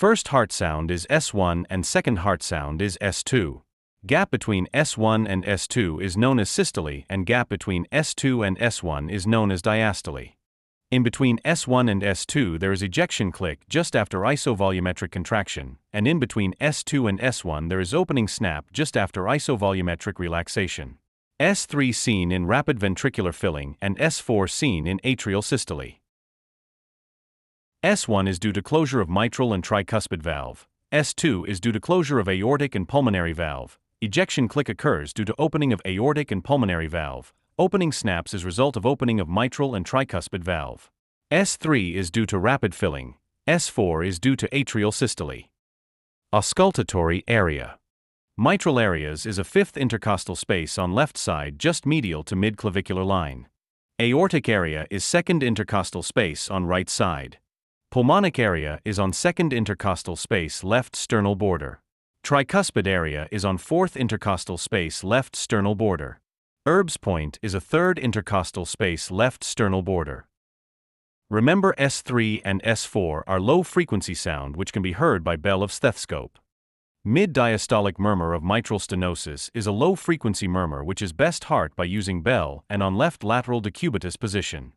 First heart sound is S1 and second heart sound is S2. Gap between S1 and S2 is known as systole, and gap between S2 and S1 is known as diastole. In between S1 and S2 there is ejection click just after isovolumetric contraction, and in between S2 and S1 there is opening snap just after isovolumetric relaxation. S3 seen in rapid ventricular filling and S4 seen in atrial systole. S1 is due to closure of mitral and tricuspid valve. S2 is due to closure of aortic and pulmonary valve. Ejection click occurs due to opening of aortic and pulmonary valve. Opening snaps as result of opening of mitral and tricuspid valve. S3 is due to rapid filling. S4 is due to atrial systole. Auscultatory area. Mitral areas is a fifth intercostal space on left side just medial to mid-clavicular line. Aortic area is second intercostal space on right side. Pulmonic area is on second intercostal space left sternal border. Tricuspid area is on fourth intercostal space left sternal border. Erb's point is a third intercostal space left sternal border. Remember, S3 and S4 are low-frequency sound which can be heard by bell of stethoscope. Mid-diastolic murmur of mitral stenosis is a low-frequency murmur which is best heard by using bell and on left lateral decubitus position.